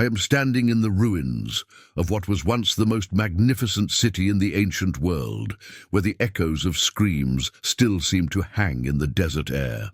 I am standing in the ruins of what was once the most magnificent city in the ancient world, where the echoes of screams still seem to hang in the desert air.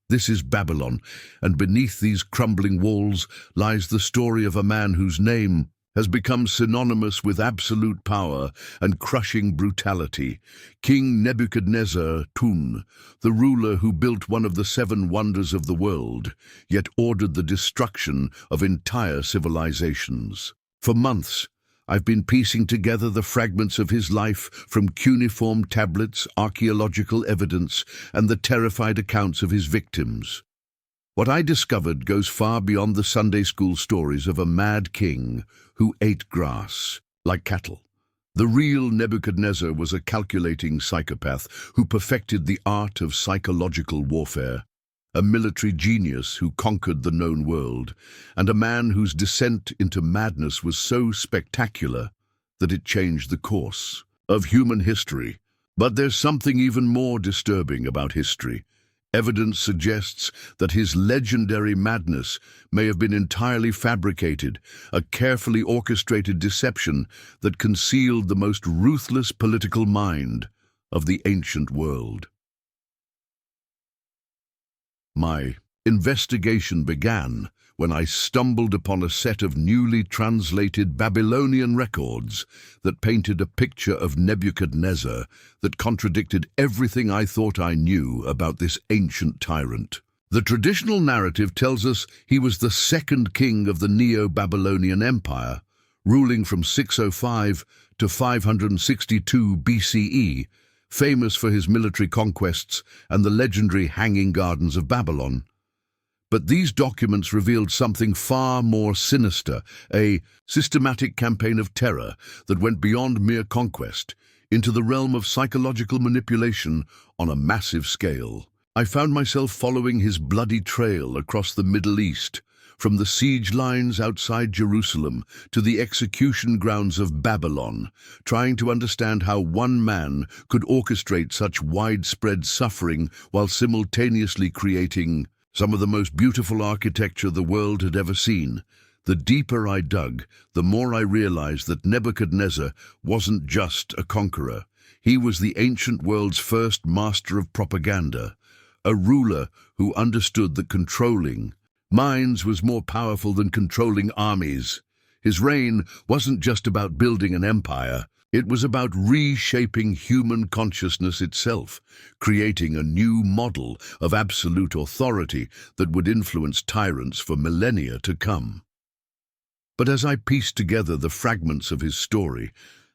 This is Babylon, and beneath these crumbling walls lies the story of a man whose name has become synonymous with absolute power and crushing brutality. King Nebuchadnezzar, the ruler who built one of the 7 wonders of the world, yet ordered the destruction of entire civilizations. For months, I've been piecing together the fragments of his life from cuneiform tablets, archaeological evidence, and the terrified accounts of his victims. What I discovered goes far beyond the Sunday school stories of a mad king who ate grass like cattle. The real Nebuchadnezzar was a calculating psychopath who perfected the art of psychological warfare, a military genius who conquered the known world, and a man whose descent into madness was so spectacular that it changed the course of human history. But there's something even more disturbing about history. Evidence suggests that his legendary madness may have been entirely fabricated, a carefully orchestrated deception that concealed the most ruthless political mind of the ancient world. My investigation began when I stumbled upon a set of newly translated Babylonian records that painted a picture of Nebuchadnezzar that contradicted everything I thought I knew about this ancient tyrant. The traditional narrative tells us he was the second king of the Neo-Babylonian Empire, ruling from 605 to 562 BCE, famous for his military conquests and the legendary Hanging Gardens of Babylon. But these documents revealed something far more sinister, a systematic campaign of terror that went beyond mere conquest into the realm of psychological manipulation on a massive scale. I found myself following his bloody trail across the Middle East, from the siege lines outside Jerusalem to the execution grounds of Babylon, trying to understand how one man could orchestrate such widespread suffering while simultaneously creating some of the most beautiful architecture the world had ever seen. The deeper I dug, the more I realized that Nebuchadnezzar wasn't just a conqueror. He was the ancient world's first master of propaganda, a ruler who understood that controlling minds was more powerful than controlling armies. His reign wasn't just about building an empire. It was about reshaping human consciousness itself, creating a new model of absolute authority that would influence tyrants for millennia to come. But as I pieced together the fragments of his story,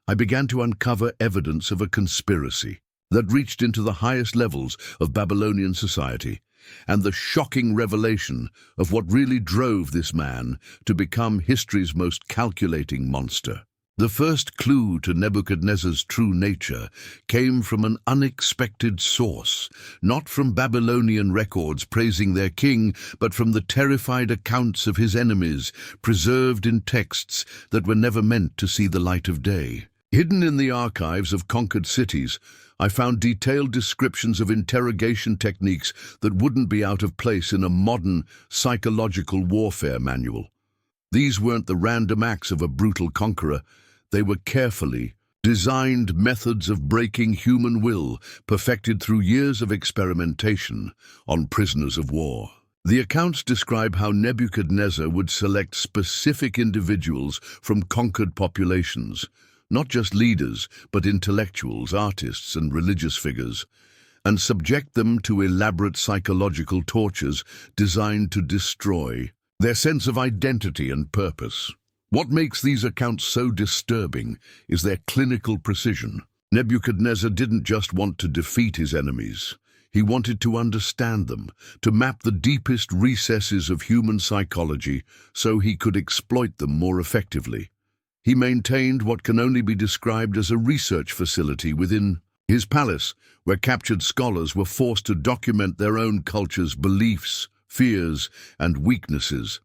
I began to uncover evidence of a conspiracy that reached into the highest levels of Babylonian society, and the shocking revelation of what really drove this man to become history's most calculating monster. The first clue to Nebuchadnezzar's true nature came from an unexpected source, not from Babylonian records praising their king, but from the terrified accounts of his enemies, preserved in texts that were never meant to see the light of day. Hidden in the archives of conquered cities, I found detailed descriptions of interrogation techniques that wouldn't be out of place in a modern psychological warfare manual. These weren't the random acts of a brutal conqueror. They were carefully designed methods of breaking human will, perfected through years of experimentation on prisoners of war. The accounts describe how Nebuchadnezzar would select specific individuals from conquered populations, not just leaders, but intellectuals, artists, and religious figures, and subject them to elaborate psychological tortures designed to destroy their sense of identity and purpose. What makes these accounts so disturbing is their clinical precision. Nebuchadnezzar didn't just want to defeat his enemies. He wanted to understand them, to map the deepest recesses of human psychology so he could exploit them more effectively. He maintained what can only be described as a research facility within his palace, where captured scholars were forced to document their own culture's beliefs, fears, and weaknesses.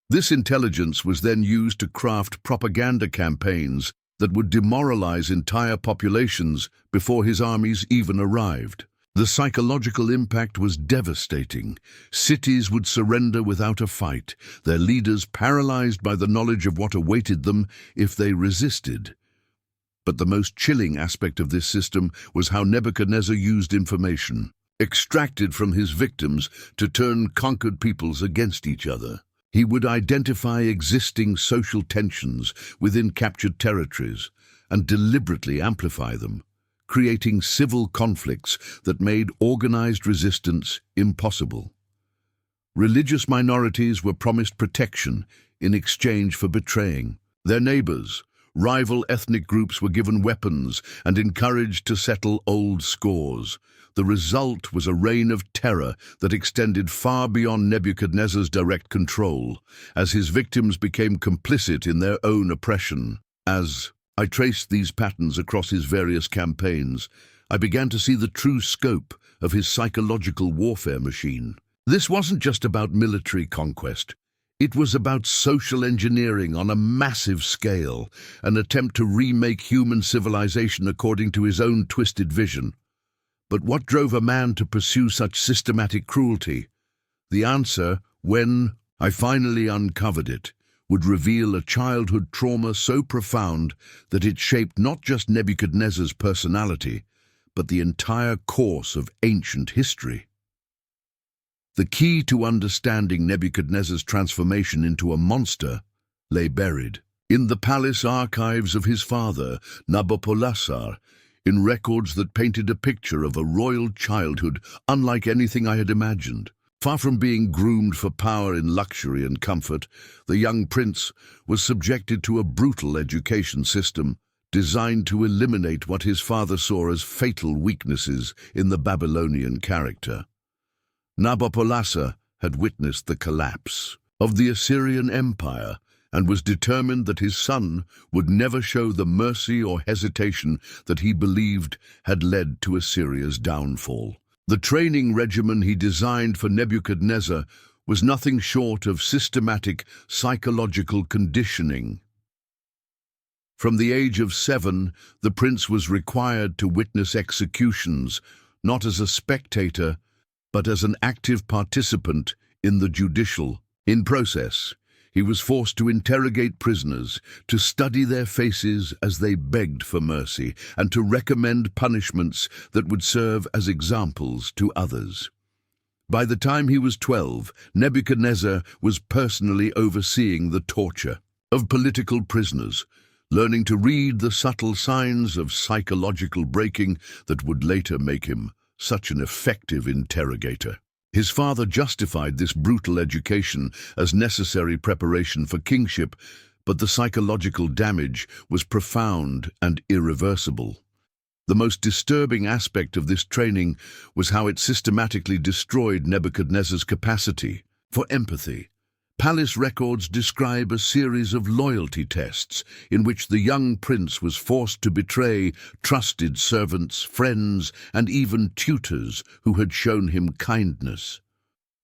This intelligence was then used to craft propaganda campaigns that would demoralize entire populations before his armies even arrived. The psychological impact was devastating. Cities would surrender without a fight, their leaders paralyzed by the knowledge of what awaited them if they resisted. But the most chilling aspect of this system was how Nebuchadnezzar used information, extracted from his victims, to turn conquered peoples against each other. He would identify existing social tensions within captured territories and deliberately amplify them, creating civil conflicts that made organized resistance impossible. Religious minorities were promised protection in exchange for betraying their neighbors. Rival ethnic groups were given weapons and encouraged to settle old scores. The result was a reign of terror that extended far beyond Nebuchadnezzar's direct control, as his victims became complicit in their own oppression. As I traced these patterns across his various campaigns, I began to see the true scope of his psychological warfare machine. This wasn't just about military conquest. It was about social engineering on a massive scale, an attempt to remake human civilization according to his own twisted vision. But what drove a man to pursue such systematic cruelty? The answer, when I finally uncovered it, would reveal a childhood trauma so profound that it shaped not just Nebuchadnezzar's personality, but the entire course of ancient history. The key to understanding Nebuchadnezzar's transformation into a monster lay buried in the palace archives of his father, Nabopolassar, in records that painted a picture of a royal childhood unlike anything I had imagined. Far from being groomed for power in luxury and comfort, the young prince was subjected to a brutal education system designed to eliminate what his father saw as fatal weaknesses in the Babylonian character. Nabopolassar had witnessed the collapse of the Assyrian Empire and was determined that his son would never show the mercy or hesitation that he believed had led to Assyria's downfall. The training regimen he designed for Nebuchadnezzar was nothing short of systematic psychological conditioning. From the age of 7, the prince was required to witness executions, not as a spectator, but as an active participant in the judicial process. He was forced to interrogate prisoners, to study their faces as they begged for mercy, and to recommend punishments that would serve as examples to others. By the time he was 12, Nebuchadnezzar was personally overseeing the torture of political prisoners, learning to read the subtle signs of psychological breaking that would later make him such an effective interrogator. His father justified this brutal education as necessary preparation for kingship, but the psychological damage was profound and irreversible. The most disturbing aspect of this training was how it systematically destroyed Nebuchadnezzar's capacity for empathy. Palace records describe a series of loyalty tests in which the young prince was forced to betray trusted servants, friends, and even tutors who had shown him kindness.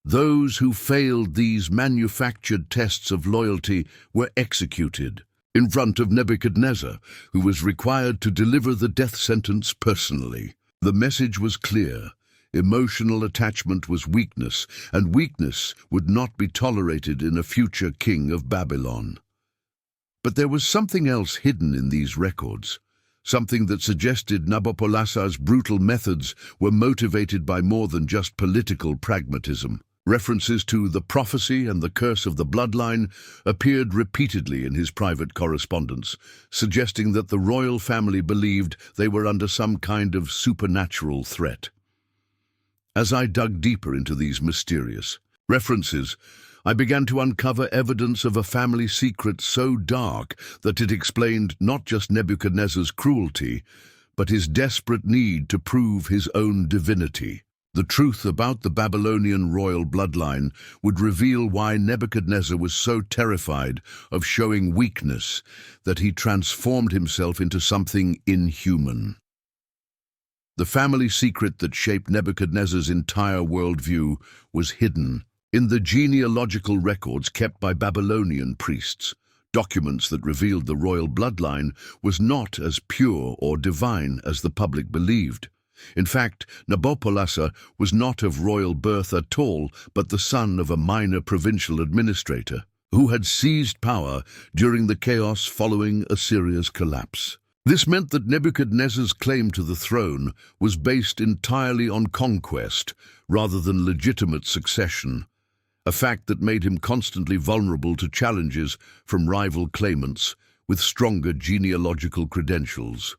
Those who failed these manufactured tests of loyalty were executed in front of Nebuchadnezzar, who was required to deliver the death sentence personally. The message was clear. Emotional attachment was weakness, and weakness would not be tolerated in a future king of Babylon. But there was something else hidden in these records, something that suggested Nabopolassar's brutal methods were motivated by more than just political pragmatism. References to the prophecy and the curse of the bloodline appeared repeatedly in his private correspondence, suggesting that the royal family believed they were under some kind of supernatural threat. As I dug deeper into these mysterious references, I began to uncover evidence of a family secret so dark that it explained not just Nebuchadnezzar's cruelty, but his desperate need to prove his own divinity. The truth about the Babylonian royal bloodline would reveal why Nebuchadnezzar was so terrified of showing weakness that he transformed himself into something inhuman. The family secret that shaped Nebuchadnezzar's entire worldview was hidden in the genealogical records kept by Babylonian priests. Documents that revealed the royal bloodline was not as pure or divine as the public believed. In fact, Nabopolassar was not of royal birth at all, but the son of a minor provincial administrator who had seized power during the chaos following Assyria's collapse. This meant that Nebuchadnezzar's claim to the throne was based entirely on conquest rather than legitimate succession, a fact that made him constantly vulnerable to challenges from rival claimants with stronger genealogical credentials.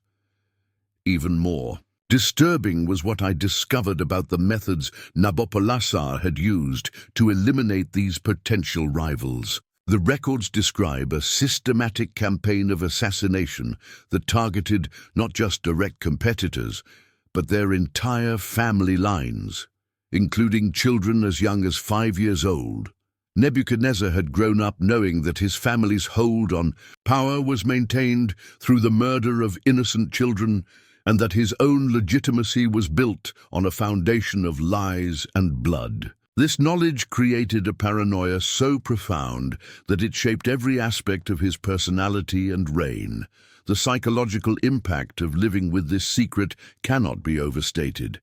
Even more disturbing was what I discovered about the methods Nabopolassar had used to eliminate these potential rivals. The records describe a systematic campaign of assassination that targeted not just direct competitors, but their entire family lines, including children as young as 5 years old. Nebuchadnezzar had grown up knowing that his family's hold on power was maintained through the murder of innocent children, and that his own legitimacy was built on a foundation of lies and blood. This knowledge created a paranoia so profound that it shaped every aspect of his personality and reign. The psychological impact of living with this secret cannot be overstated.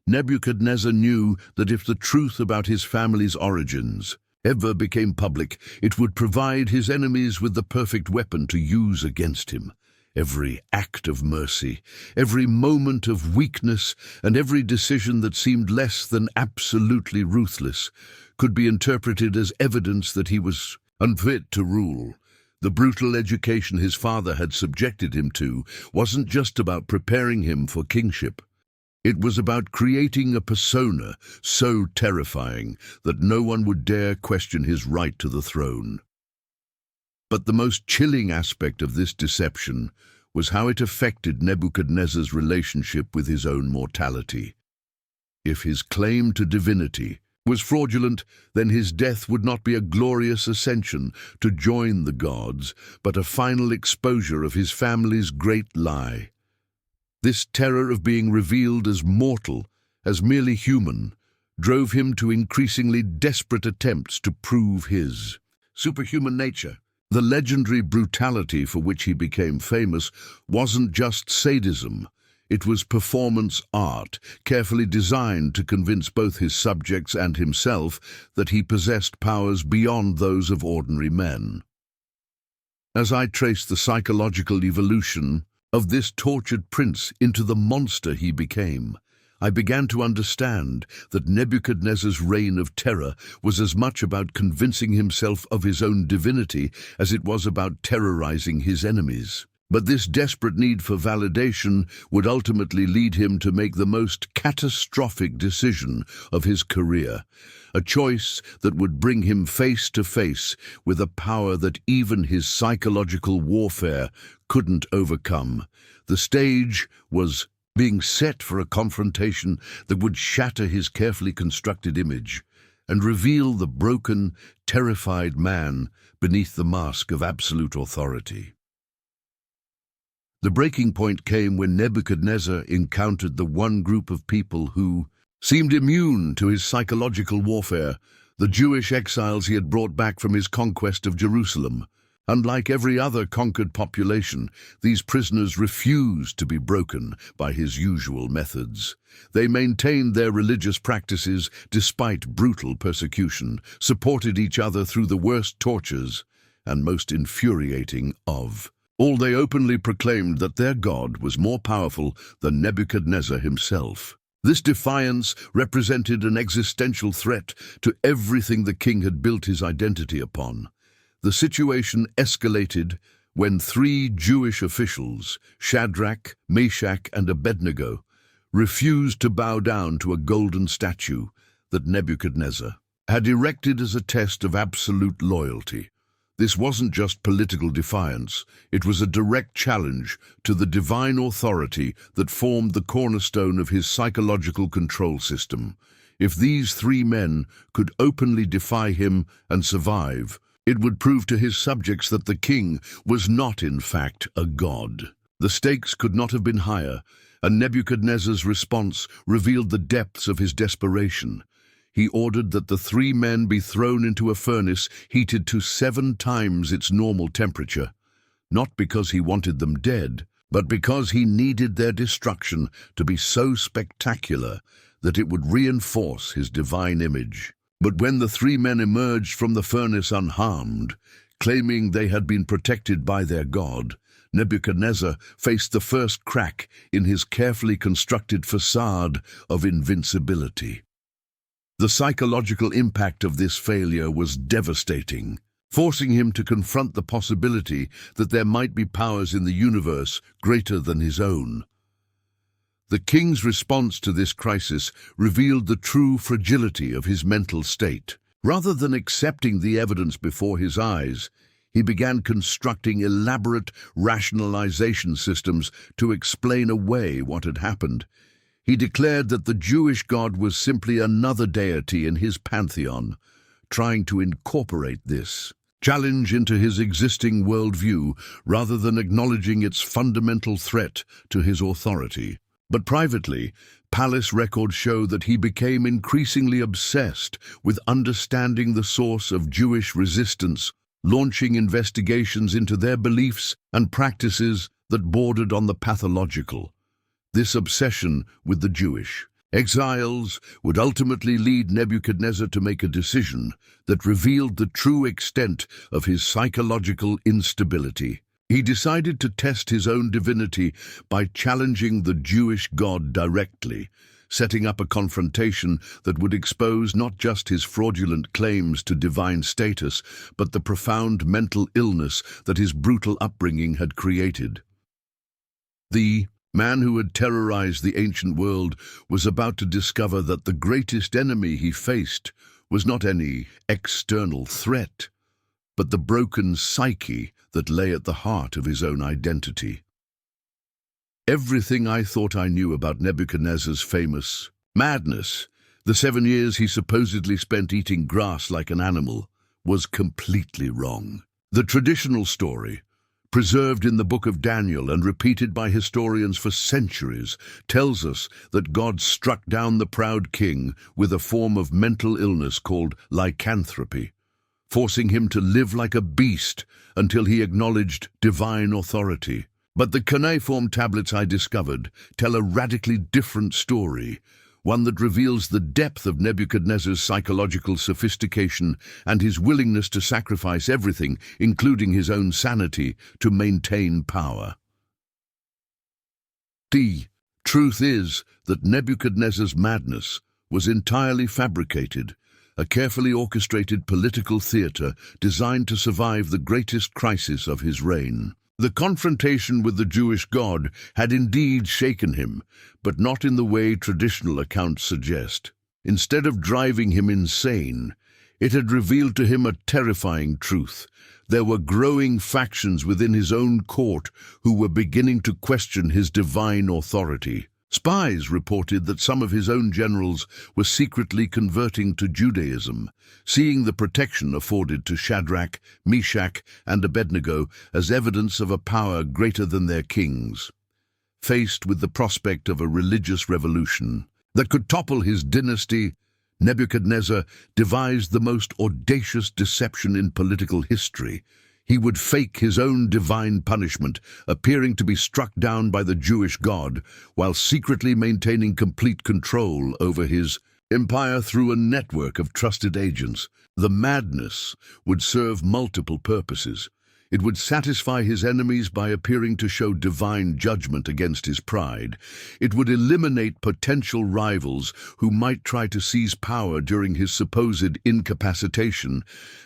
Nebuchadnezzar knew that if the truth about his family's origins ever became public, it would provide his enemies with the perfect weapon to use against him. Every act of mercy, every moment of weakness, and every decision that seemed less than absolutely ruthless could be interpreted as evidence that he was unfit to rule. The brutal education his father had subjected him to wasn't just about preparing him for kingship. It was about creating a persona so terrifying that no one would dare question his right to the throne. But the most chilling aspect of this deception was how it affected Nebuchadnezzar's relationship with his own mortality. If his claim to divinity was fraudulent, then his death would not be a glorious ascension to join the gods, but a final exposure of his family's great lie. This terror of being revealed as mortal, as merely human, drove him to increasingly desperate attempts to prove his superhuman nature. The legendary brutality for which he became famous wasn't just sadism. It was performance art, carefully designed to convince both his subjects and himself that he possessed powers beyond those of ordinary men. As I traced the psychological evolution of this tortured prince into the monster he became, I began to understand that Nebuchadnezzar's reign of terror was as much about convincing himself of his own divinity as it was about terrorizing his enemies. But this desperate need for validation would ultimately lead him to make the most catastrophic decision of his career, a choice that would bring him face to face with a power that even his psychological warfare couldn't overcome. The stage was being set for a confrontation that would shatter his carefully constructed image and reveal the broken, terrified man beneath the mask of absolute authority. The breaking point came when Nebuchadnezzar encountered the one group of people who seemed immune to his psychological warfare, the Jewish exiles he had brought back from his conquest of Jerusalem. Unlike every other conquered population, these prisoners refused to be broken by his usual methods. They maintained their religious practices despite brutal persecution, supported each other through the worst tortures, and most infuriating of all, they openly proclaimed that their God was more powerful than Nebuchadnezzar himself. This defiance represented an existential threat to everything the king had built his identity upon. The situation escalated when 3 Jewish officials, Shadrach, Meshach, and Abednego, refused to bow down to a golden statue that Nebuchadnezzar had erected as a test of absolute loyalty. This wasn't just political defiance, it was a direct challenge to the divine authority that formed the cornerstone of his psychological control system. If these 3 men could openly defy him and survive, it would prove to his subjects that the king was not, in fact, a god. The stakes could not have been higher, and Nebuchadnezzar's response revealed the depths of his desperation. He ordered that the 3 men be thrown into a furnace heated to 7 times its normal temperature, not because he wanted them dead, but because he needed their destruction to be so spectacular that it would reinforce his divine image. But when the three men emerged from the furnace unharmed, claiming they had been protected by their god, Nebuchadnezzar faced the first crack in his carefully constructed facade of invincibility. The psychological impact of this failure was devastating, forcing him to confront the possibility that there might be powers in the universe greater than his own. The king's response to this crisis revealed the true fragility of his mental state. Rather than accepting the evidence before his eyes, he began constructing elaborate rationalization systems to explain away what had happened. He declared that the Jewish God was simply another deity in his pantheon, trying to incorporate this challenge into his existing worldview rather than acknowledging its fundamental threat to his authority. But privately, palace records show that he became increasingly obsessed with understanding the source of Jewish resistance, launching investigations into their beliefs and practices that bordered on the pathological. This obsession with the Jewish exiles would ultimately lead Nebuchadnezzar to make a decision that revealed the true extent of his psychological instability. He decided to test his own divinity by challenging the Jewish God directly, setting up a confrontation that would expose not just his fraudulent claims to divine status, but the profound mental illness that his brutal upbringing had created. The man who had terrorized the ancient world was about to discover that the greatest enemy he faced was not any external threat, but the broken psyche that lay at the heart of his own identity. Everything I thought I knew about Nebuchadnezzar's famous madness, the 7 years he supposedly spent eating grass like an animal, was completely wrong. The traditional story, preserved in the book of Daniel and repeated by historians for centuries, tells us that God struck down the proud king with a form of mental illness called lycanthropy, forcing him to live like a beast until he acknowledged divine authority. But the cuneiform tablets I discovered tell a radically different story, one that reveals the depth of Nebuchadnezzar's psychological sophistication and his willingness to sacrifice everything, including his own sanity, to maintain power. The truth is that Nebuchadnezzar's madness was entirely fabricated, a carefully orchestrated political theater designed to survive the greatest crisis of his reign. The confrontation with the Jewish God had indeed shaken him, but not in the way traditional accounts suggest. Instead of driving him insane, it had revealed to him a terrifying truth. There were growing factions within his own court who were beginning to question his divine authority. Spies reported that some of his own generals were secretly converting to Judaism, seeing the protection afforded to Shadrach, Meshach, and Abednego as evidence of a power greater than their kings. Faced with the prospect of a religious revolution that could topple his dynasty, Nebuchadnezzar devised the most audacious deception in political history. He would fake his own divine punishment, appearing to be struck down by the Jewish God, while secretly maintaining complete control over his empire through a network of trusted agents. The madness would serve multiple purposes. It would satisfy his enemies by appearing to show divine judgment against his pride. It would eliminate potential rivals who might try to seize power during his supposed incapacitation,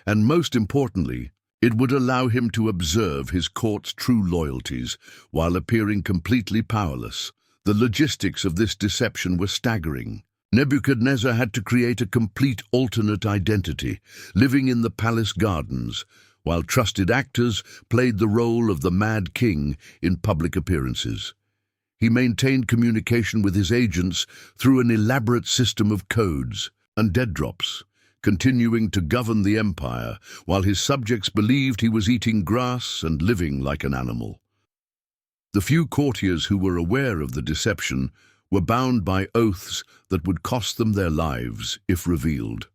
and most importantly, it would allow him to observe his court's true loyalties while appearing completely powerless. The logistics of this deception were staggering. Nebuchadnezzar had to create a complete alternate identity, living in the palace gardens, while trusted actors played the role of the Mad King in public appearances. He maintained communication with his agents through an elaborate system of codes and dead drops, continuing to govern the empire while his subjects believed he was eating grass and living like an animal. The few courtiers who were aware of the deception were bound by oaths that would cost them their lives if revealed.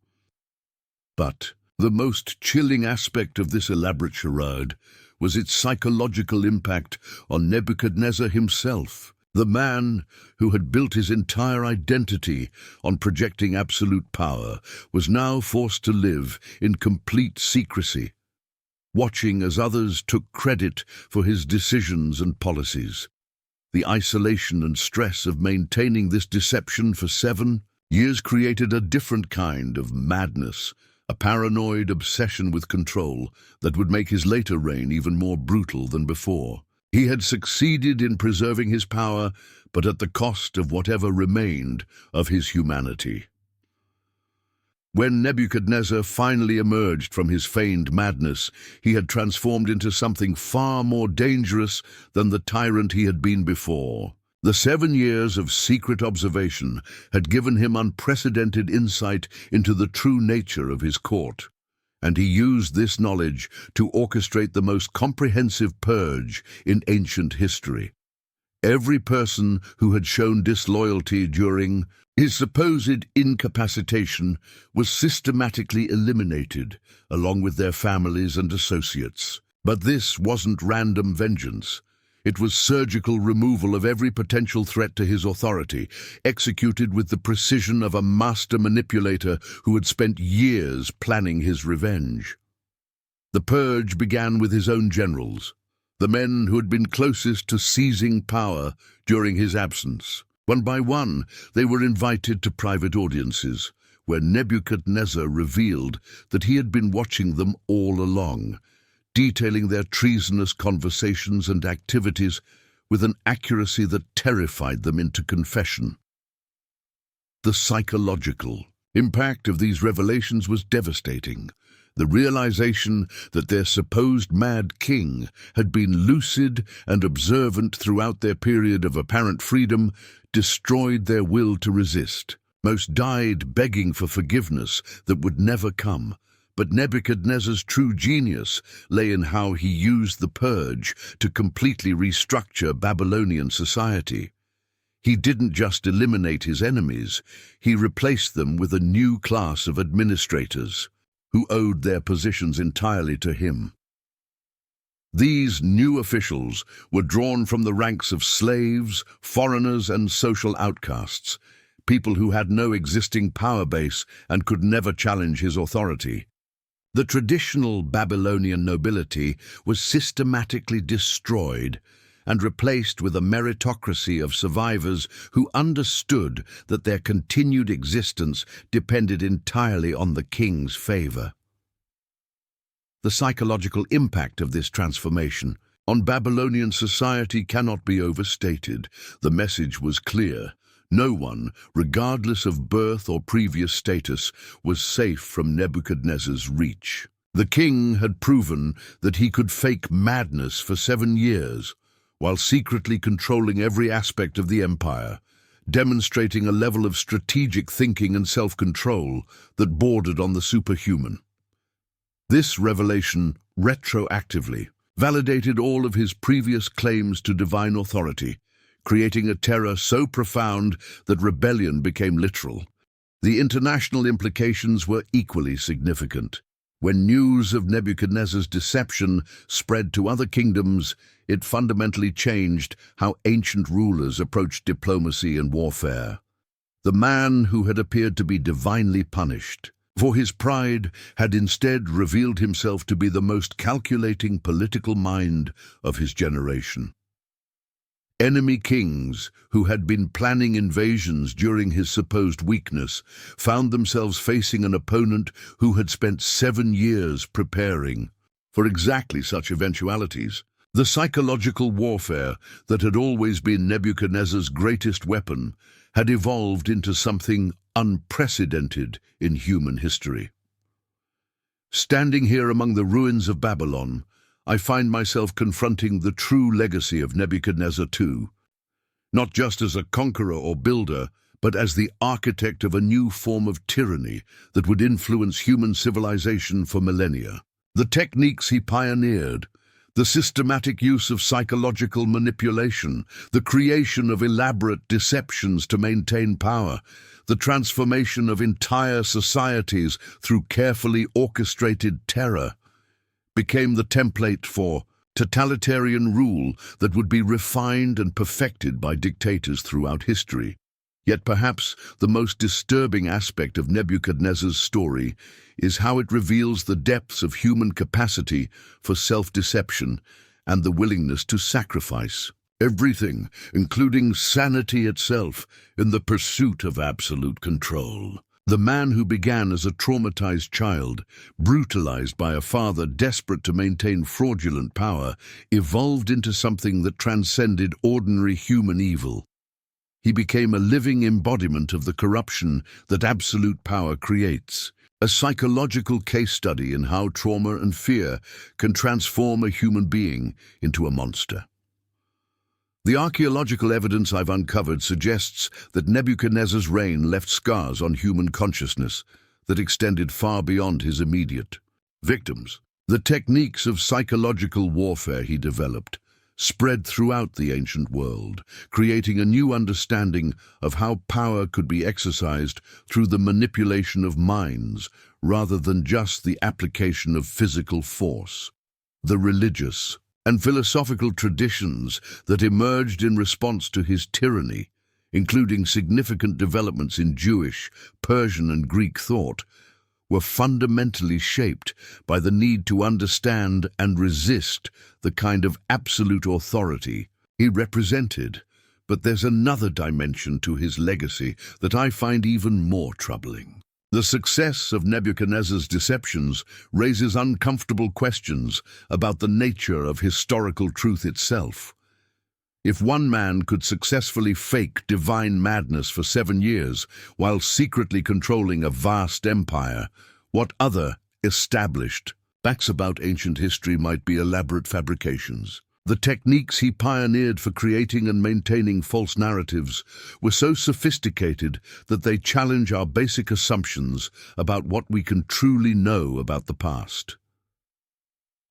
But the most chilling aspect of this elaborate charade was its psychological impact on Nebuchadnezzar himself. The man who had built his entire identity on projecting absolute power was now forced to live in complete secrecy, watching as others took credit for his decisions and policies. The isolation and stress of maintaining this deception for 7 years created a different kind of madness, a paranoid obsession with control that would make his later reign even more brutal than before. He had succeeded in preserving his power, but at the cost of whatever remained of his humanity. When Nebuchadnezzar finally emerged from his feigned madness, he had transformed into something far more dangerous than the tyrant he had been before. The 7 years of secret observation had given him unprecedented insight into the true nature of his court, and he used this knowledge to orchestrate the most comprehensive purge in ancient history. Every person who had shown disloyalty during his supposed incapacitation was systematically eliminated, along with their families and associates. But this wasn't random vengeance. It was surgical removal of every potential threat to his authority, executed with the precision of a master manipulator who had spent years planning his revenge. The purge began with his own generals, the men who had been closest to seizing power during his absence. One by one, they were invited to private audiences, where Nebuchadnezzar revealed that he had been watching them all along, detailing their treasonous conversations and activities with an accuracy that terrified them into confession. The psychological impact of these revelations was devastating. The realization that their supposed mad king had been lucid and observant throughout their period of apparent freedom destroyed their will to resist. Most died begging for forgiveness that would never come. But Nebuchadnezzar's true genius lay in how he used the purge to completely restructure Babylonian society. He didn't just eliminate his enemies, he replaced them with a new class of administrators who owed their positions entirely to him. These new officials were drawn from the ranks of slaves, foreigners, and social outcasts, people who had no existing power base and could never challenge his authority. The traditional Babylonian nobility was systematically destroyed and replaced with a meritocracy of survivors who understood that their continued existence depended entirely on the king's favor. The psychological impact of this transformation on Babylonian society cannot be overstated. The message was clear. No one, regardless of birth or previous status, was safe from Nebuchadnezzar's reach. The king had proven that he could fake madness for 7 years, while secretly controlling every aspect of the empire, demonstrating a level of strategic thinking and self-control that bordered on the superhuman. This revelation, retroactively, validated all of his previous claims to divine authority, creating a terror so profound that rebellion became literal. The international implications were equally significant. When news of Nebuchadnezzar's deception spread to other kingdoms, it fundamentally changed how ancient rulers approached diplomacy and warfare. The man who had appeared to be divinely punished for his pride had instead revealed himself to be the most calculating political mind of his generation. Enemy kings, who had been planning invasions during his supposed weakness, found themselves facing an opponent who had spent 7 years preparing for exactly such eventualities. The psychological warfare that had always been Nebuchadnezzar's greatest weapon had evolved into something unprecedented in human history. Standing here among the ruins of Babylon, I find myself confronting the true legacy of Nebuchadnezzar II, not just as a conqueror or builder, but as the architect of a new form of tyranny that would influence human civilization for millennia. The techniques he pioneered, the systematic use of psychological manipulation, the creation of elaborate deceptions to maintain power, the transformation of entire societies through carefully orchestrated terror, became the template for totalitarian rule that would be refined and perfected by dictators throughout history. Yet perhaps the most disturbing aspect of Nebuchadnezzar's story is how it reveals the depths of human capacity for self-deception and the willingness to sacrifice everything, including sanity itself, in the pursuit of absolute control. The man who began as a traumatized child, brutalized by a father desperate to maintain fraudulent power, evolved into something that transcended ordinary human evil. He became a living embodiment of the corruption that absolute power creates, a psychological case study in how trauma and fear can transform a human being into a monster. The archaeological evidence I've uncovered suggests that Nebuchadnezzar's reign left scars on human consciousness that extended far beyond his immediate victims. The techniques of psychological warfare he developed spread throughout the ancient world, creating a new understanding of how power could be exercised through the manipulation of minds rather than just the application of physical force. The religious and philosophical traditions that emerged in response to his tyranny, including significant developments in Jewish, Persian, and Greek thought, were fundamentally shaped by the need to understand and resist the kind of absolute authority he represented. But there's another dimension to his legacy that I find even more troubling. The success of Nebuchadnezzar's deceptions raises uncomfortable questions about the nature of historical truth itself. If one man could successfully fake divine madness for 7 years while secretly controlling a vast empire, what other established facts about ancient history might be elaborate fabrications? The techniques he pioneered for creating and maintaining false narratives were so sophisticated that they challenge our basic assumptions about what we can truly know about the past.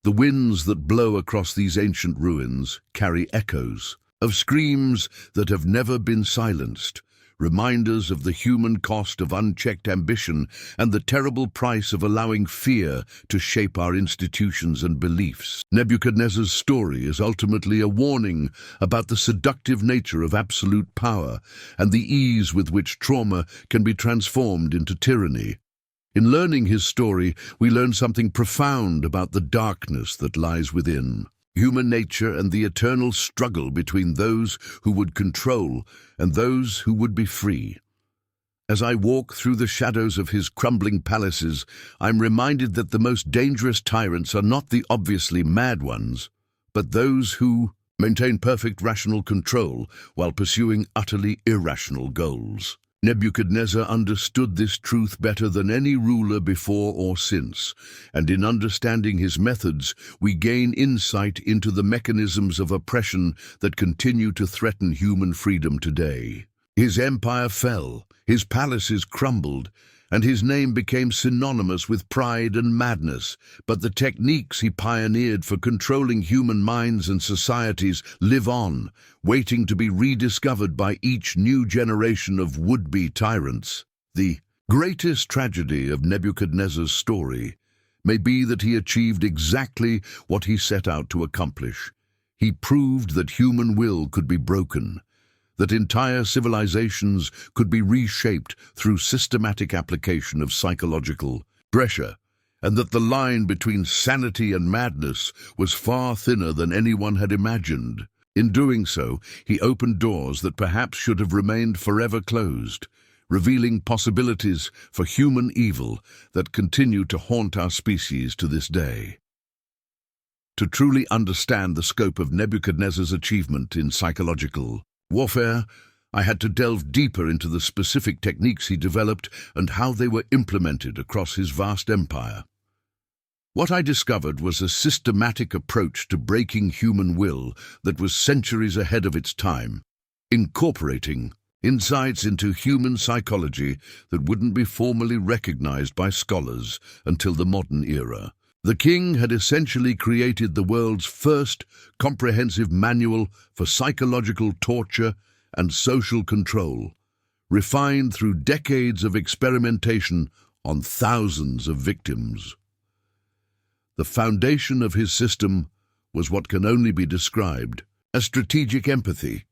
The winds that blow across these ancient ruins carry echoes of screams that have never been silenced, reminders of the human cost of unchecked ambition and the terrible price of allowing fear to shape our institutions and beliefs. Nebuchadnezzar's story is ultimately a warning about the seductive nature of absolute power and the ease with which trauma can be transformed into tyranny. In learning his story, we learn something profound about the darkness that lies within human nature and the eternal struggle between those who would control and those who would be free. As I walk through the shadows of his crumbling palaces, I'm reminded that the most dangerous tyrants are not the obviously mad ones, but those who maintain perfect rational control while pursuing utterly irrational goals. Nebuchadnezzar understood this truth better than any ruler before or since, and in understanding his methods, we gain insight into the mechanisms of oppression that continue to threaten human freedom today. His empire fell, his palaces crumbled, and his name became synonymous with pride and madness, but the techniques he pioneered for controlling human minds and societies live on, waiting to be rediscovered by each new generation of would-be tyrants. The greatest tragedy of Nebuchadnezzar's story may be that he achieved exactly what he set out to accomplish. He proved that human will could be broken, that entire civilizations could be reshaped through systematic application of psychological pressure, and that the line between sanity and madness was far thinner than anyone had imagined. In doing so, he opened doors that perhaps should have remained forever closed, revealing possibilities for human evil that continue to haunt our species to this day. To truly understand the scope of Nebuchadnezzar's achievement in psychological warfare, I had to delve deeper into the specific techniques he developed and how they were implemented across his vast empire. What I discovered was a systematic approach to breaking human will that was centuries ahead of its time, incorporating insights into human psychology that wouldn't be formally recognized by scholars until the modern era. The king had essentially created the world's first comprehensive manual for psychological torture and social control, refined through decades of experimentation on thousands of victims. The foundation of his system was what can only be described as strategic empathy,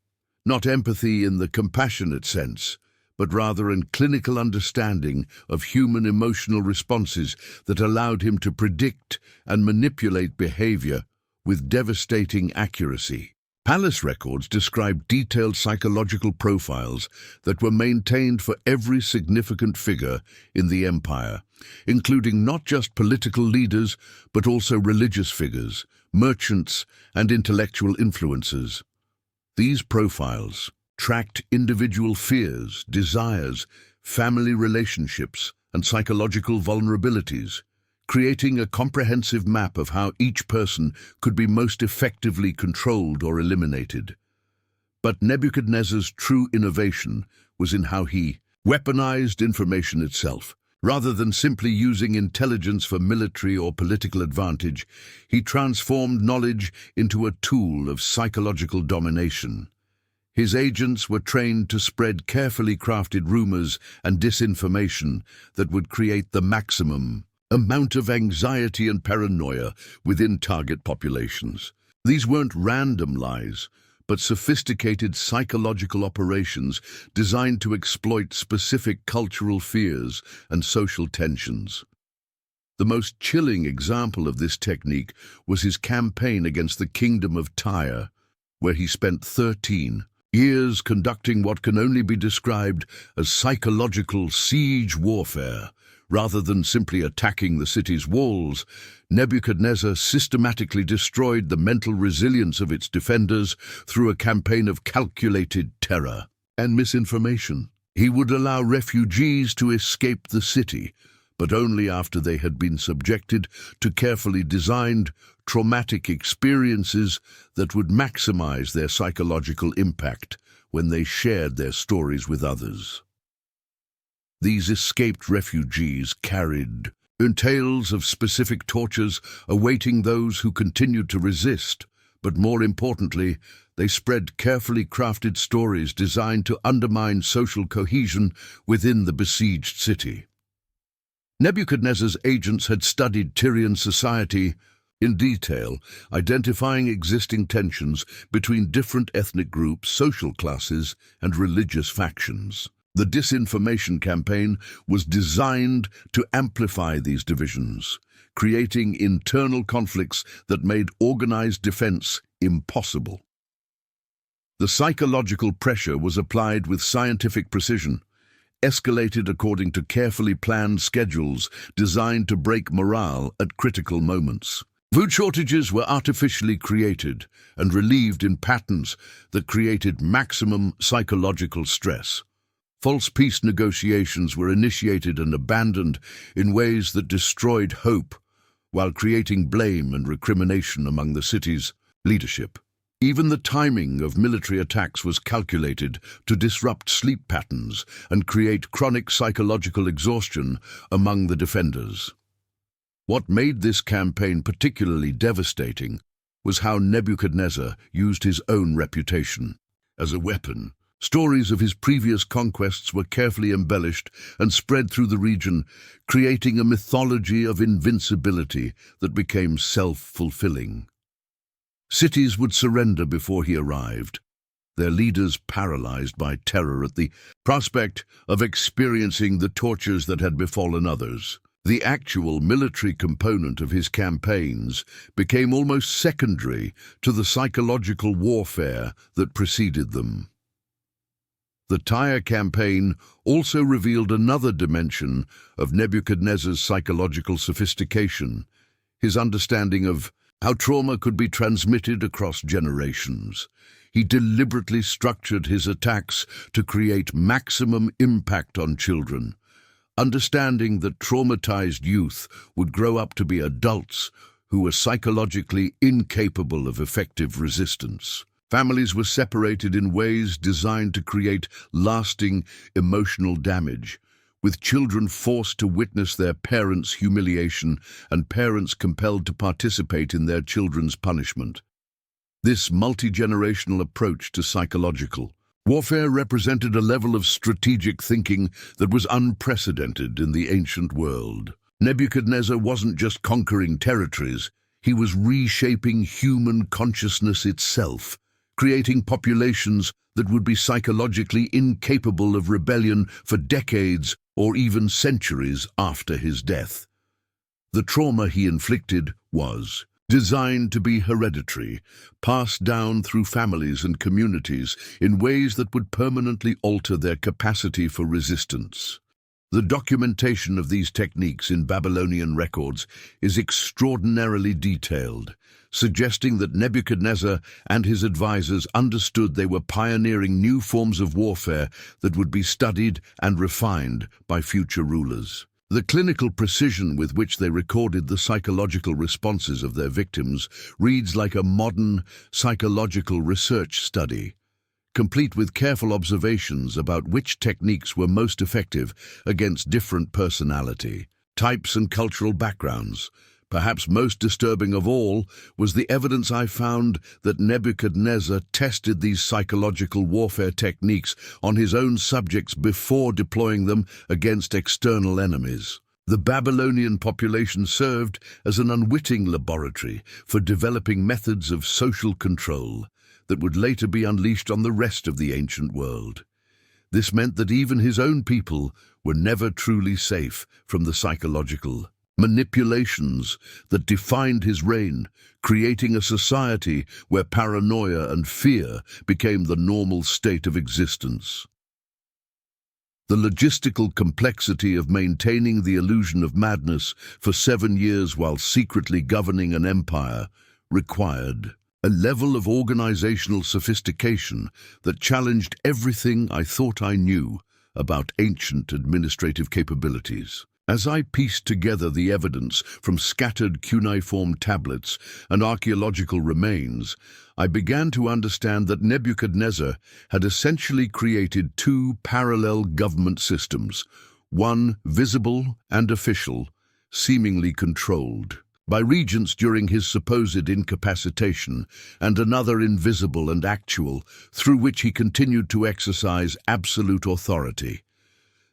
not empathy in the compassionate sense, but rather in clinical understanding of human emotional responses that allowed him to predict and manipulate behavior with devastating accuracy. Palace records describe detailed psychological profiles that were maintained for every significant figure in the empire, including not just political leaders, but also religious figures, merchants, and intellectual influencers. These profiles tracked individual fears, desires, family relationships, and psychological vulnerabilities, creating a comprehensive map of how each person could be most effectively controlled or eliminated. But Nebuchadnezzar's true innovation was in how he weaponized information itself. Rather than simply using intelligence for military or political advantage, he transformed knowledge into a tool of psychological domination. His agents were trained to spread carefully crafted rumors and disinformation that would create the maximum amount of anxiety and paranoia within target populations. These weren't random lies, but sophisticated psychological operations designed to exploit specific cultural fears and social tensions. The most chilling example of this technique was his campaign against the kingdom of Tyre, where he spent 13 years conducting what can only be described as psychological siege warfare. Rather than simply attacking the city's walls, Nebuchadnezzar systematically destroyed the mental resilience of its defenders through a campaign of calculated terror and misinformation. He would allow refugees to escape the city, but only after they had been subjected to carefully designed, traumatic experiences that would maximize their psychological impact when they shared their stories with others. These escaped refugees carried tales of specific tortures awaiting those who continued to resist, but more importantly, they spread carefully crafted stories designed to undermine social cohesion within the besieged city. Nebuchadnezzar's agents had studied Tyrian society in detail, identifying existing tensions between different ethnic groups, social classes, and religious factions. The disinformation campaign was designed to amplify these divisions, creating internal conflicts that made organized defense impossible. The psychological pressure was applied with scientific precision, escalated according to carefully planned schedules designed to break morale at critical moments. Food shortages were artificially created and relieved in patterns that created maximum psychological stress. False peace negotiations were initiated and abandoned in ways that destroyed hope, while creating blame and recrimination among the city's leadership. Even the timing of military attacks was calculated to disrupt sleep patterns and create chronic psychological exhaustion among the defenders. What made this campaign particularly devastating was how Nebuchadnezzar used his own reputation as a weapon. Stories of his previous conquests were carefully embellished and spread through the region, creating a mythology of invincibility that became self-fulfilling. Cities would surrender before he arrived, their leaders paralyzed by terror at the prospect of experiencing the tortures that had befallen others. The actual military component of his campaigns became almost secondary to the psychological warfare that preceded them. The Tyre campaign also revealed another dimension of Nebuchadnezzar's psychological sophistication, his understanding of how trauma could be transmitted across generations. He deliberately structured his attacks to create maximum impact on children, understanding that traumatized youth would grow up to be adults who were psychologically incapable of effective resistance. Families were separated in ways designed to create lasting emotional damage, with children forced to witness their parents' humiliation and parents compelled to participate in their children's punishment. This multi-generational approach to psychological warfare represented a level of strategic thinking that was unprecedented in the ancient world. Nebuchadnezzar wasn't just conquering territories, He was reshaping human consciousness itself, creating populations that would be psychologically incapable of rebellion for decades or even centuries after his death. The trauma he inflicted was designed to be hereditary, passed down through families and communities in ways that would permanently alter their capacity for resistance. The documentation of these techniques in Babylonian records is extraordinarily detailed, suggesting that Nebuchadnezzar and his advisors understood they were pioneering new forms of warfare that would be studied and refined by future rulers. The clinical precision with which they recorded the psychological responses of their victims reads like a modern psychological research study, complete with careful observations about which techniques were most effective against different personality, types and cultural backgrounds. Perhaps most disturbing of all was the evidence I found that Nebuchadnezzar tested these psychological warfare techniques on his own subjects before deploying them against external enemies. The Babylonian population served as an unwitting laboratory for developing methods of social control that would later be unleashed on the rest of the ancient world. This meant that even his own people were never truly safe from the psychological manipulations that defined his reign, creating a society where paranoia and fear became the normal state of existence. The logistical complexity of maintaining the illusion of madness for 7 years while secretly governing an empire required a level of organizational sophistication that challenged everything I thought I knew about ancient administrative capabilities. As I pieced together the evidence from scattered cuneiform tablets and archaeological remains, I began to understand that Nebuchadnezzar had essentially created 2 parallel government systems, one visible and official, seemingly controlled by regents during his supposed incapacitation, and another invisible and actual, through which he continued to exercise absolute authority.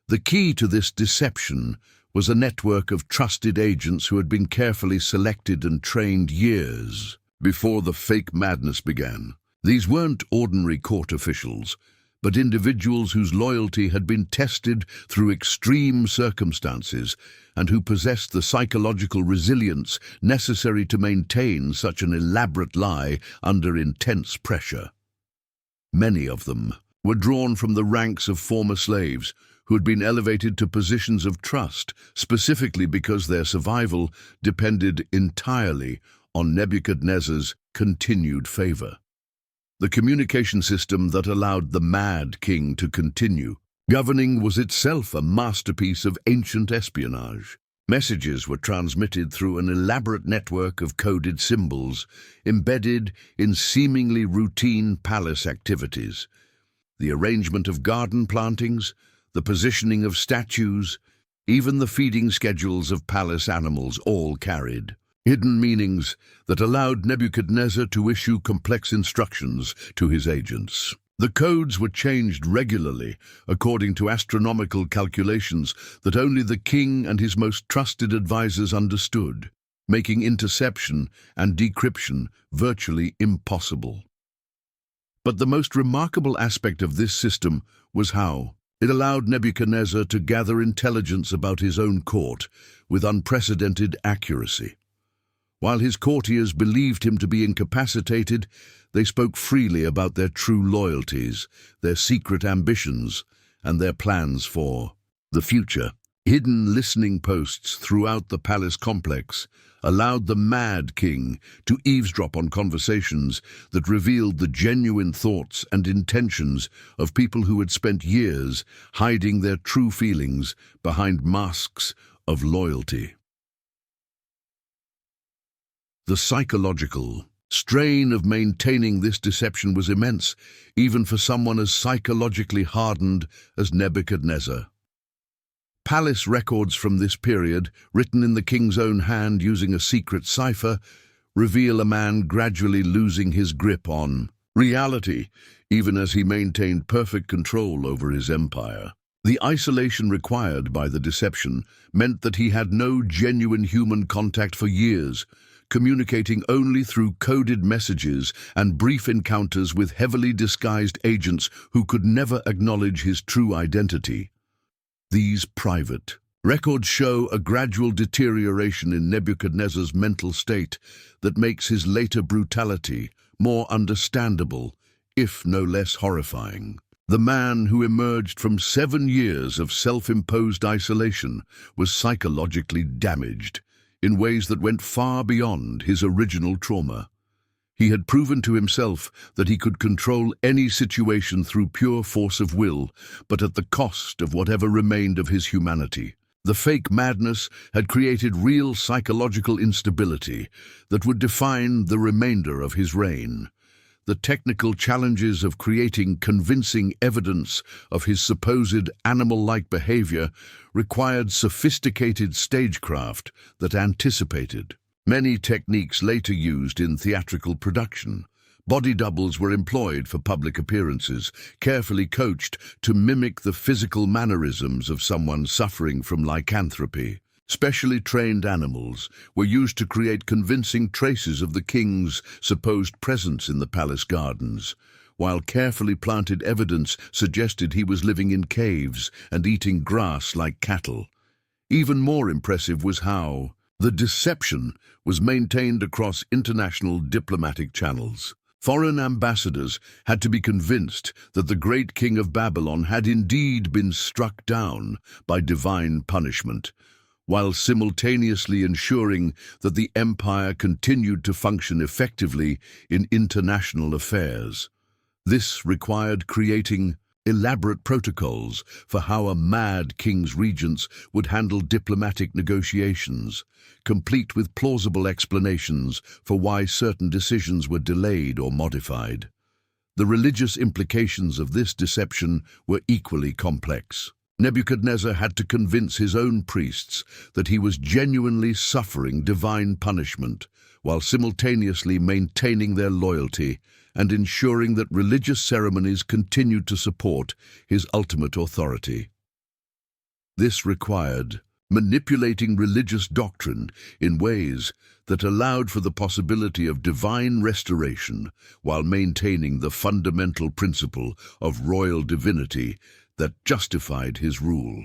The key to this deception was a network of trusted agents who had been carefully selected and trained years before the fake madness began. These weren't ordinary court officials, but individuals whose loyalty had been tested through extreme circumstances and who possessed the psychological resilience necessary to maintain such an elaborate lie under intense pressure. Many of them were drawn from the ranks of former slaves who had been elevated to positions of trust, specifically because their survival depended entirely on Nebuchadnezzar's continued favor. The communication system that allowed the Mad King to continue governing was itself a masterpiece of ancient espionage. Messages were transmitted through an elaborate network of coded symbols embedded in seemingly routine palace activities. The arrangement of garden plantings, the positioning of statues, even the feeding schedules of palace animals all carried hidden meanings that allowed Nebuchadnezzar to issue complex instructions to his agents. The codes were changed regularly according to astronomical calculations that only the king and his most trusted advisors understood, making interception and decryption virtually impossible. But the most remarkable aspect of this system was how it allowed Nebuchadnezzar to gather intelligence about his own court with unprecedented accuracy. While his courtiers believed him to be incapacitated, they spoke freely about their true loyalties, their secret ambitions, and their plans for the future. Hidden listening posts throughout the palace complex allowed the Mad King to eavesdrop on conversations that revealed the genuine thoughts and intentions of people who had spent years hiding their true feelings behind masks of loyalty. The psychological strain of maintaining this deception was immense, even for someone as psychologically hardened as Nebuchadnezzar. Palace records from this period, written in the king's own hand using a secret cipher, reveal a man gradually losing his grip on reality, even as he maintained perfect control over his empire. The isolation required by the deception meant that he had no genuine human contact for years, communicating only through coded messages and brief encounters with heavily disguised agents who could never acknowledge his true identity. These private records show a gradual deterioration in Nebuchadnezzar's mental state that makes his later brutality more understandable, if no less horrifying. The man who emerged from 7 years of self-imposed isolation was psychologically damaged in ways that went far beyond his original trauma. He had proven to himself that he could control any situation through pure force of will, but at the cost of whatever remained of his humanity. The fake madness had created real psychological instability that would define the remainder of his reign. The technical challenges of creating convincing evidence of his supposed animal-like behavior required sophisticated stagecraft that anticipated many techniques later used in theatrical production. Body doubles were employed for public appearances, carefully coached to mimic the physical mannerisms of someone suffering from lycanthropy. Specially trained animals were used to create convincing traces of the king's supposed presence in the palace gardens, while carefully planted evidence suggested he was living in caves and eating grass like cattle. Even more impressive was how the deception was maintained across international diplomatic channels. Foreign ambassadors had to be convinced that the great king of Babylon had indeed been struck down by divine punishment, while simultaneously ensuring that the empire continued to function effectively in international affairs. This required creating elaborate protocols for how a mad king's regents would handle diplomatic negotiations, complete with plausible explanations for why certain decisions were delayed or modified. The religious implications of this deception were equally complex. Nebuchadnezzar had to convince his own priests that he was genuinely suffering divine punishment, while simultaneously maintaining their loyalty and ensuring that religious ceremonies continued to support his ultimate authority. This required manipulating religious doctrine in ways that allowed for the possibility of divine restoration while maintaining the fundamental principle of royal divinity that justified his rule.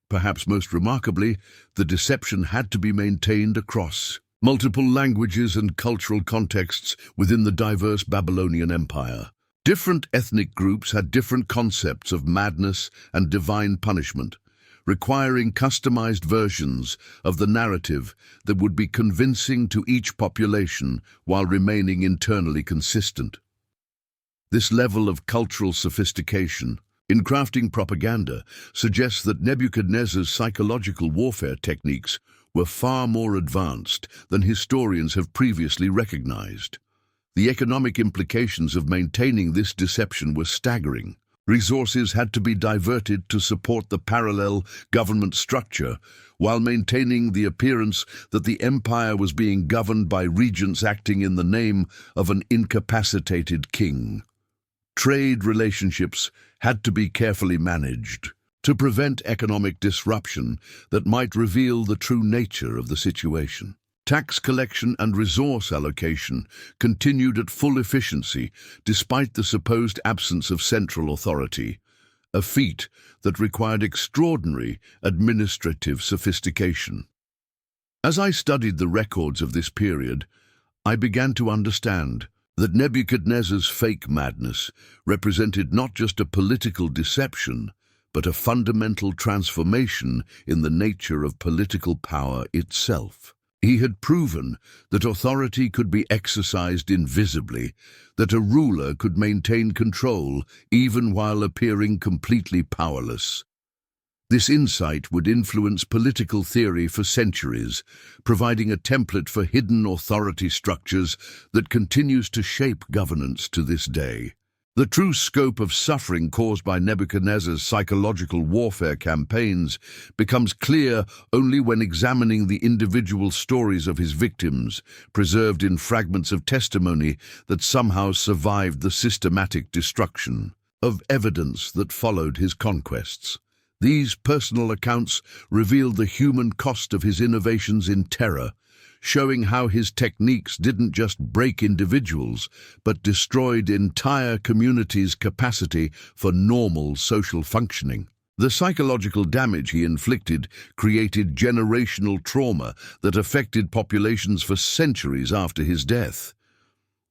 Perhaps most remarkably, the deception had to be maintained across multiple languages and cultural contexts within the diverse Babylonian Empire. Different ethnic groups had different concepts of madness and divine punishment, requiring customized versions of the narrative that would be convincing to each population while remaining internally consistent. This level of cultural sophistication in crafting propaganda suggests that Nebuchadnezzar's psychological warfare techniques were far more advanced than historians have previously recognized. The economic implications of maintaining this deception were staggering. Resources had to be diverted to support the parallel government structure, while maintaining the appearance that the empire was being governed by regents acting in the name of an incapacitated king. Trade relationships had to be carefully managed to prevent economic disruption that might reveal the true nature of the situation. Tax collection and resource allocation continued at full efficiency despite the supposed absence of central authority, a feat that required extraordinary administrative sophistication. As I studied the records of this period, I began to understand that Nebuchadnezzar's fake madness represented not just a political deception, but a fundamental transformation in the nature of political power itself. He had proven that authority could be exercised invisibly, that a ruler could maintain control even while appearing completely powerless. This insight would influence political theory for centuries, providing a template for hidden authority structures that continues to shape governance to this day. The true scope of suffering caused by Nebuchadnezzar's psychological warfare campaigns becomes clear only when examining the individual stories of his victims, preserved in fragments of testimony that somehow survived the systematic destruction of evidence that followed his conquests. These personal accounts revealed the human cost of his innovations in terror, showing how his techniques didn't just break individuals, but destroyed entire communities' capacity for normal social functioning. The psychological damage he inflicted created generational trauma that affected populations for centuries after his death.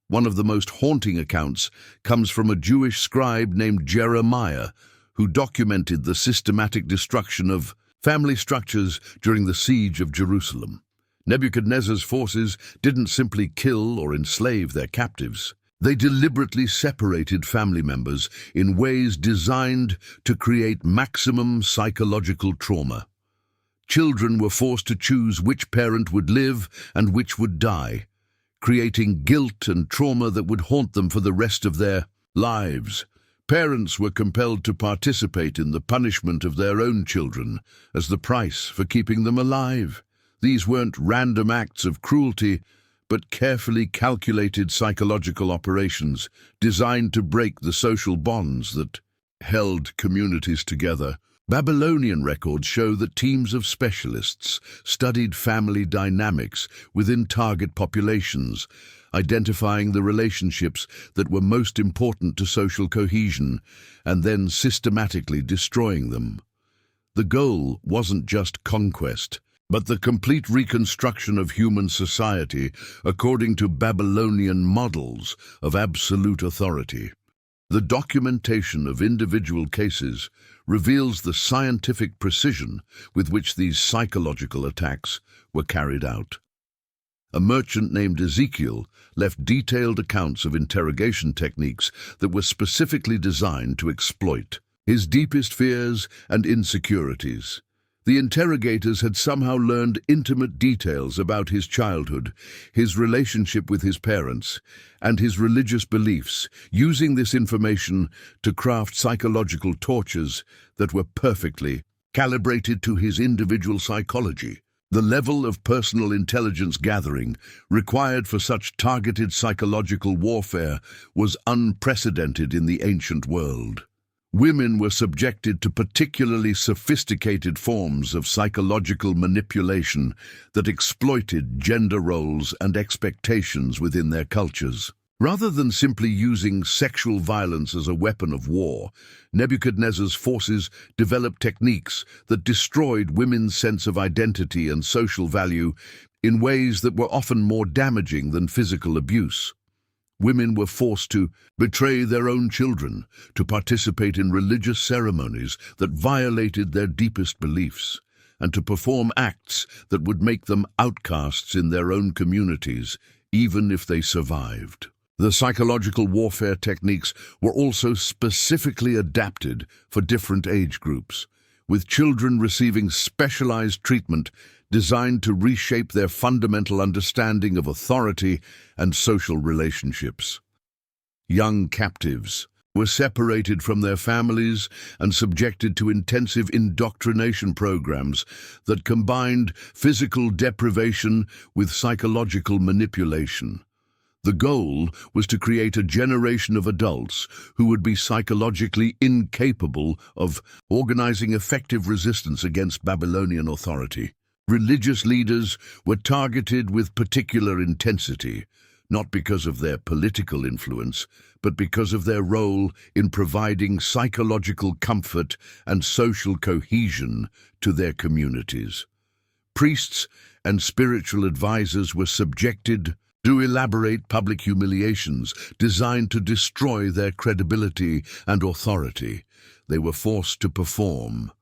One of the most haunting accounts comes from a Jewish scribe named Jeremiah, who documented the systematic destruction of family structures during the siege of Jerusalem. Nebuchadnezzar's forces didn't simply kill or enslave their captives. They deliberately separated family members in ways designed to create maximum psychological trauma. Children were forced to choose which parent would live and which would die, creating guilt and trauma that would haunt them for the rest of their lives. Parents were compelled to participate in the punishment of their own children as the price for keeping them alive. These weren't random acts of cruelty, but carefully calculated psychological operations designed to break the social bonds that held communities together. Babylonian records show that teams of specialists studied family dynamics within target populations, identifying the relationships that were most important to social cohesion, and then systematically destroying them. The goal wasn't just conquest, but the complete reconstruction of human society according to Babylonian models of absolute authority. The documentation of individual cases reveals the scientific precision with which these psychological attacks were carried out. A merchant named Ezekiel left detailed accounts of interrogation techniques that were specifically designed to exploit his deepest fears and insecurities. The interrogators had somehow learned intimate details about his childhood, his relationship with his parents, and his religious beliefs, using this information to craft psychological tortures that were perfectly calibrated to his individual psychology. The level of personal intelligence gathering required for such targeted psychological warfare was unprecedented in the ancient world. Women were subjected to particularly sophisticated forms of psychological manipulation that exploited gender roles and expectations within their cultures. Rather than simply using sexual violence as a weapon of war, Nebuchadnezzar's forces developed techniques that destroyed women's sense of identity and social value in ways that were often more damaging than physical abuse. Women were forced to betray their own children, to participate in religious ceremonies that violated their deepest beliefs, and to perform acts that would make them outcasts in their own communities, even if they survived. The psychological warfare techniques were also specifically adapted for different age groups, with children receiving specialized treatment designed to reshape their fundamental understanding of authority and social relationships. Young captives were separated from their families and subjected to intensive indoctrination programs that combined physical deprivation with psychological manipulation. The goal was to create a generation of adults who would be psychologically incapable of organizing effective resistance against Babylonian authority. Religious leaders were targeted with particular intensity, not because of their political influence, but because of their role in providing psychological comfort and social cohesion to their communities. Priests and spiritual advisors were subjected to elaborate public humiliations designed to destroy their credibility and authority. They were forced to perform